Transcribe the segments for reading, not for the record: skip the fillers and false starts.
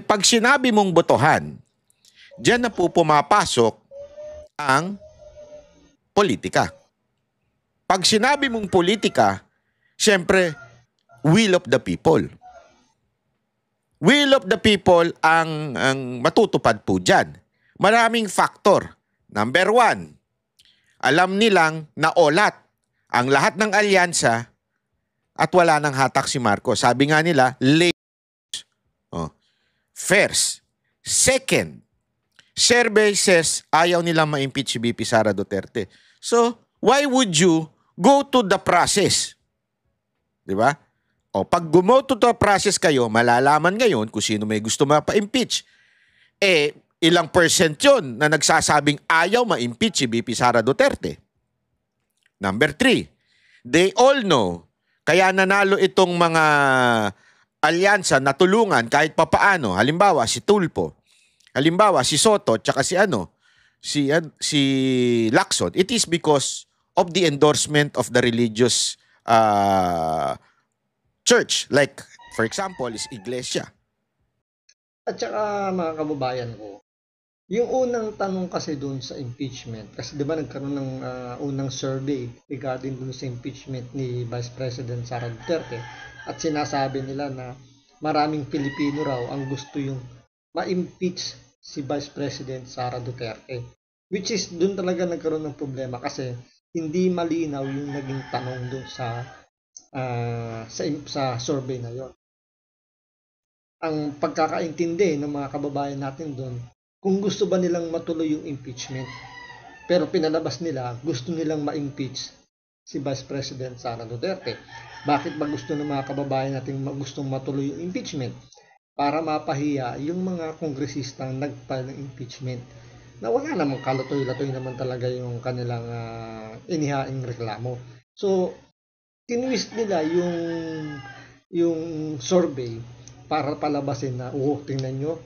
Pag sinabi mong botohan, diyan na po pumapasok ang politika. Pag sinabi mong politika, siyempre, will of the people. Will of the people ang matutupad po dyan. Maraming factor. Number 1, alam nilang naolat ang lahat ng alyansa at wala nang hatak si Marcos. Sabi nga nila, first. Second, survey says ayaw nilang ma-impeach si VP Sara Duterte. So, why would you go to the process? Diba? Pag go to the process kayo, malalaman ngayon kung sino may gusto mapa-impeach. Ilang percent yun na nagsasabing ayaw ma-impeach si VP Sara Duterte. Number 3, they all know, kaya nanalo itong mga alyansa na tulungan kahit papaano. Halimbawa, si Tulfo. Halimbawa, si Soto, tsaka si Lacson. It is because of the endorsement of the religious church. Like, for example, is Iglesia. At saka, mga kababayan ko, yung unang tanong kasi dun sa impeachment, kasi di ba nagkaroon ng unang survey regarding dun sa impeachment ni Vice President Sara Duterte, at sinasabi nila na maraming Pilipino raw ang gusto yung ma-impeach si Vice President Sara Duterte. Which is dun talaga nagkaroon ng problema kasi hindi malinaw yung naging tanong dun sa survey na yon. Ang pagkakaintindi ng mga kababayan natin doon, kung gusto ba nilang matuloy yung impeachment, pero pinalabas nila, gusto nilang ma-impeach si Vice President Sara Duterte. Bakit ba gusto ng mga kababayan natin gustong matuloy yung impeachment? Para mapahiya yung mga kongresistang nag-file ng impeachment na wala namang kalatoy-latoy naman talaga yung kanilang inihaing reklamo. So, tinwist nila yung survey para palabasin na, tingnan nyo,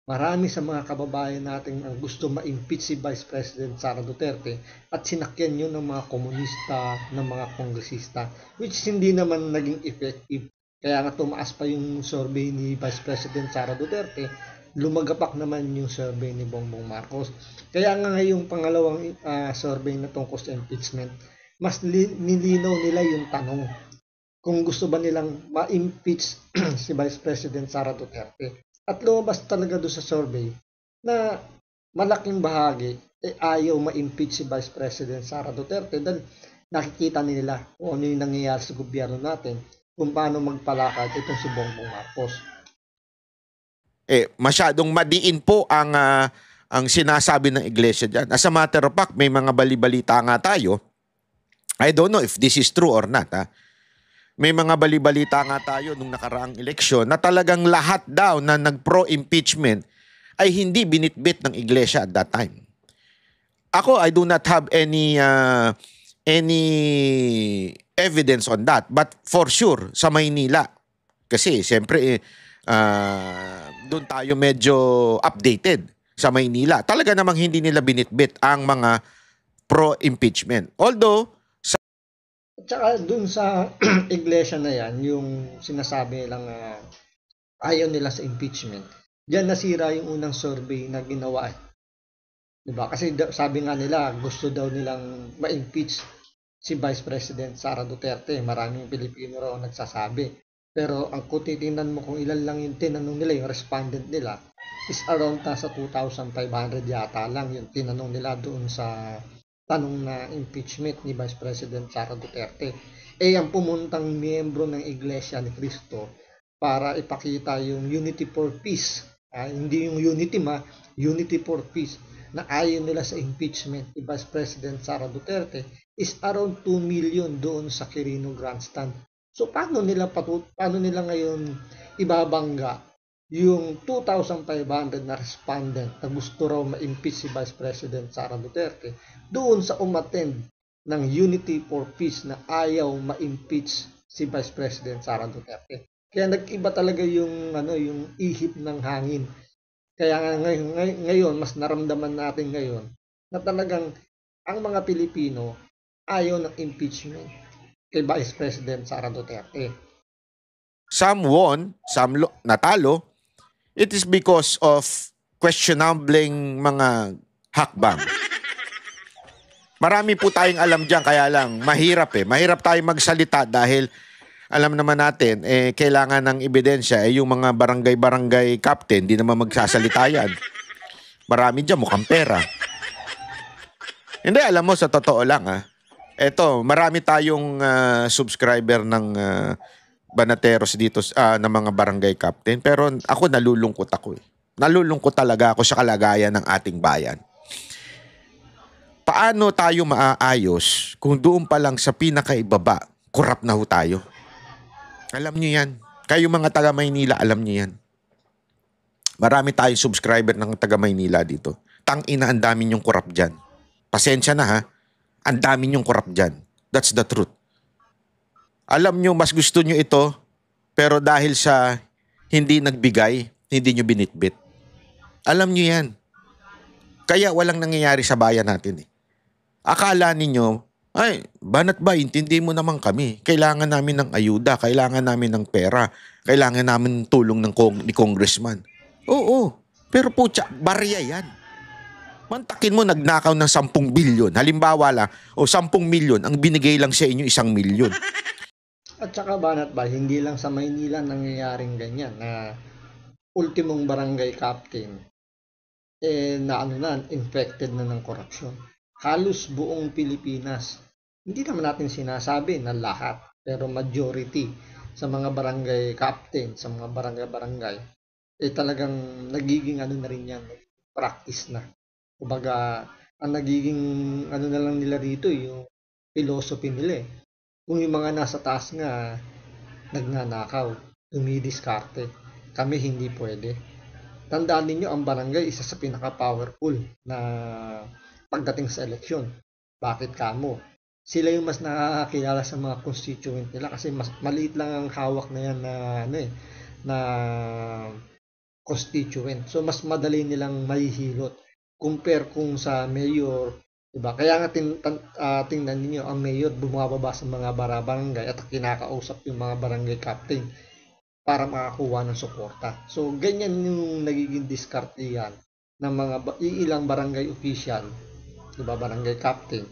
marami sa mga kababayan natin ang gusto ma-impeach si Vice President Sara Duterte at sinakyan yun ng mga komunista, ng mga kongresista, which hindi naman naging effective. Kaya nga tumaas pa yung survey ni Vice President Sara Duterte, lumagapak naman yung survey ni Bongbong Marcos. Kaya nga ngayong pangalawang survey na tungkol sa impeachment, mas nilinaw nila yung tanong kung gusto ba nilang ma-impeach si Vice President Sara Duterte. At lumabas talaga doon sa survey na malaking bahagi ayaw ma-impeach si Vice President Sara Duterte dahil nakikita nila kung ano yung nangyayari sa gobyerno natin, kung paano magpalakad itong si Bongbong Marcos. Masyadong madiin po ang sinasabi ng iglesia dyan. As a matter of fact, may mga balibalita nga tayo. I don't know if this is true or not. May mga balibalita nga tayo nung nakaraang eleksyon na talagang lahat daw na nag-pro-impeachment ay hindi binitbit ng iglesia at that time. Ako, I do not have any evidence on that. But for sure, sa Maynila, kasi siyempre, doon tayo medyo updated sa Maynila. Talaga namang hindi nila binitbit ang mga pro-impeachment. Although, tsaka dun sa iglesia na yan, yung sinasabi nilang ayaw nila sa impeachment, diyan nasira yung unang survey na ginawa. Diba? Kasi sabi nga nila, gusto daw nilang ma-impeach si Vice President Sara Duterte. Maraming Pilipino raw nagsasabi. Pero ang kung titingnan mo kung ilan lang yung tinanong nila, yung respondent nila, is around nasa 2,500 yata lang yung tinanong nila doon sa tanong na impeachment ni Vice President Sara Duterte. Ang pumuntang miyembro ng Iglesia ni Cristo para ipakita yung unity for peace. Hindi yung unity unity for peace na ayaw nila sa impeachment ni Vice President Sara Duterte is around 2 million doon sa Quirino Grandstand. So paano nila ngayon ibabangga yung 2,500 na respondent na gusto raw ma-impeach si Vice President Sara Duterte doon sa umattend ng Unity for Peace na ayaw ma-impeach si Vice President Sara Duterte. Kaya nag-iba talaga yung ihip ng hangin. Kaya ngayon mas naramdaman natin ngayon na talagang ang mga Pilipino ayaw ng impeachment kay Vice President Sara Duterte. Some won, some natalo. It is because of questionabling mga hakbang. Marami po tayong alam dyan, kaya lang mahirap eh. Mahirap tayong magsalita dahil alam naman natin, kailangan ng ebidensya. Yung mga barangay-barangay captain, di naman magsasalita yan. Marami dyan, mukhang pera. Hindi, alam mo, sa totoo lang eto, marami tayong subscriber ng Banateros dito ng mga barangay captain. Pero ako nalulungkot ako eh. Nalulungkot talaga ako sa kalagayan ng ating bayan. Paano tayo maaayos kung doon pa lang sa pinakaibaba, korap na ho tayo? Alam nyo yan. Kayo mga taga Maynila, alam nyo yan. Marami tayong subscriber ng taga Maynila dito. Tangina, ang dami nyong korap dyan. Pasensya na ha. Ang dami nyong korap dyan. That's the truth. Alam nyo, mas gusto nyo ito, pero dahil sa hindi nagbigay, hindi nyo binitbit. Alam nyo yan. Kaya walang nangyayari sa bayan natin eh. Akala ninyo, ay, banat ba, intindi mo naman kami. Kailangan namin ng ayuda, kailangan namin ng pera, kailangan namin ng tulong ni congressman. Oo, pero putya, barya yan. Mantakin mo, nagnakaw ng 10 bilyon. Halimbawa lang, 10 milyon, ang binigay lang sa inyo 1 milyon. At saka banat ba, hindi lang sa Maynila nangyayaring ganyan na ultimong barangay captain infected na ng korupsyon. Halos buong Pilipinas. Hindi naman natin sinasabi na lahat, pero majority sa mga barangay captain, sa mga barangay-barangay, talagang nagiging na rin yan, practice na. Kumbaga, ang nagiging na lang nila rito, yung philosophy nila eh. Kung yung mga nasa taas nga, nagnanakaw, dumidiskarte, kami hindi pwede. Tandaan ninyo, ang barangay, isa sa pinaka-powerful na pagdating sa eleksyon. Bakit kamo? Sila yung mas nakakilala sa mga constituent nila kasi mas maliit lang ang hawak na yan na constituent. So mas madali nilang mahihilot compare kung sa mayor, diba? Kaya nga tingnan niyo ang mayor bumababa sa mga barangay at kinakausap yung mga barangay captain para makakuha ng suporta. So ganyan yung nagiging diskarte yan ng mga ilang barangay official, diba, barangay captain.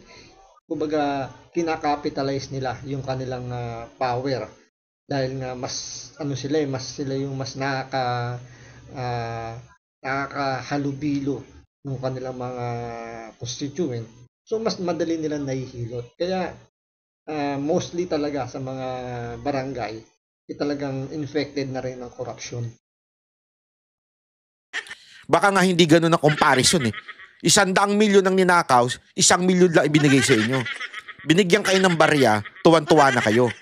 Kumbaga, kinakapitalize nila yung kanilang power dahil nga mas sila yung mas nakakahalubilo ng kanilang mga constituent. So mas madali nilang nahihilot. Kaya mostly talaga sa mga barangay, talagang infected na rin ng korupsyon. Baka nga hindi ganun ang comparison eh. 100 milyon ang ninakaw, 1 milyon lang ibinigay sa inyo. Binigyan kayo ng barya, tuwan-tuwa na kayo.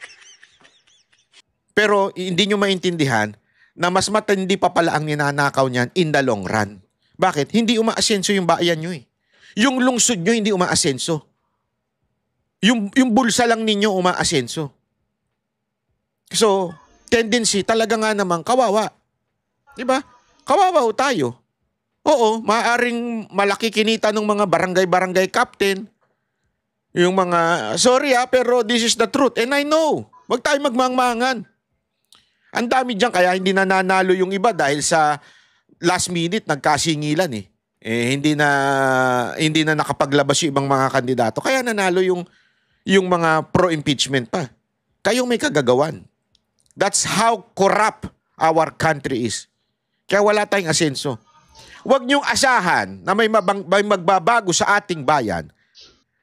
Pero hindi nyo maintindihan na mas matindi pa pala ang ninanakaw niyan in the long run. Bakit? Hindi umaasenso yung bayan nyo eh. Yung lungsod nyo hindi umaasenso. Yung bulsa lang ninyo umaasenso. So, tendency talaga nga naman kawawa. Diba? Kawawa ho tayo. Oo, maaaring malaki kinita ng mga barangay-barangay captain. Yung mga, sorry pero this is the truth. And I know, wag tayo magmangmangan. Ang dami dyan, kaya hindi nananalo yung iba dahil sa last minute nagkasingilan eh. Hindi na nakapaglabas yung ibang mga kandidato. Kaya nanalo yung mga pro-impeachment pa. Kayong may kagagawan. That's how corrupt our country is. Kaya wala tayong asenso. Huwag niyong asahan na may magbabago sa ating bayan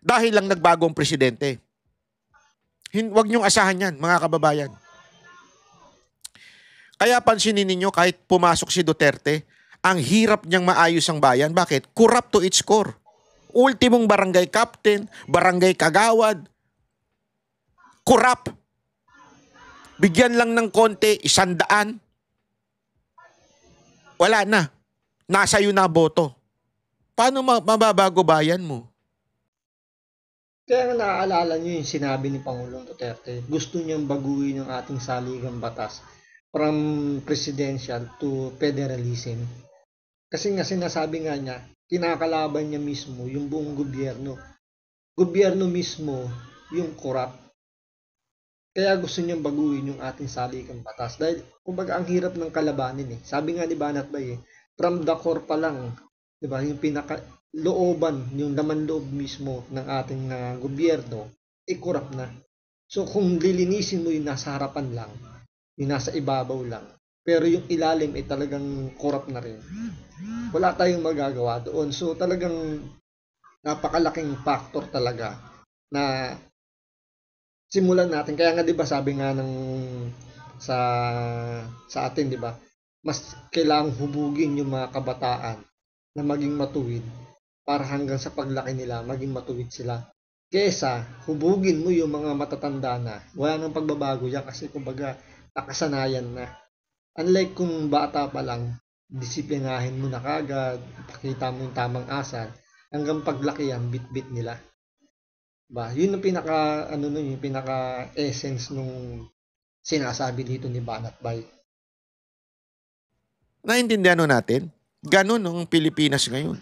dahil lang nagbago ang presidente. Huwag niyong asahan yan, mga kababayan. Kaya pansinin ninyo, kahit pumasok si Duterte, ang hirap niyang maayos ang bayan. Bakit? Corrupt to its core. Ultimong barangay captain, barangay kagawad, corrupt. Bigyan lang ng konti, 100. Wala na. Nasa iyo na boto. Paano mababago bayan mo? Kaya naaalala nyo yung sinabi ni Pangulong Duterte, gusto niyang baguhin yung ating saligang batas from presidential to federalism. Kasi nga sinasabi nga niya, kinakalaban niya mismo yung buong gobyerno. Gobyerno mismo yung corrupt. Kaya gusto niyang baguhin yung ating salikang batas. Dahil, kumbaga, ang hirap ng kalabanin eh. Sabi nga ni Banat Bay from the core pa lang, di ba, yung pinaka-looban, yung laman loob mismo ng ating gobyerno, corrupt na. So, kung lilinisin mo yung nasa harapan lang, yung nasa ibabaw lang, pero yung ilalim ay talagang corrupt na rin, wala tayong magagawa doon. So, talagang napakalaking factor talaga na simulan natin. Kaya nga 'di ba sabi nga ng sa atin 'di ba, mas kailangang hubugin yung mga kabataan na maging matuwid para hanggang sa paglaki nila maging matuwid sila. Kesa hubugin mo yung mga matatanda na wala nang pagbabago yan kasi kumbaga nakasanayan na. Unlike kung bata pa lang, disiplinahin mo na kagad, ipakita mo yung tamang asal, hanggang paglaki yan, bit-bit nila. Ba, yun yung pinaka ano nun, yung pinaka essence nung sinasabi dito ni Banat Bay. Naintindihan natin? Ganun ang Pilipinas ngayon.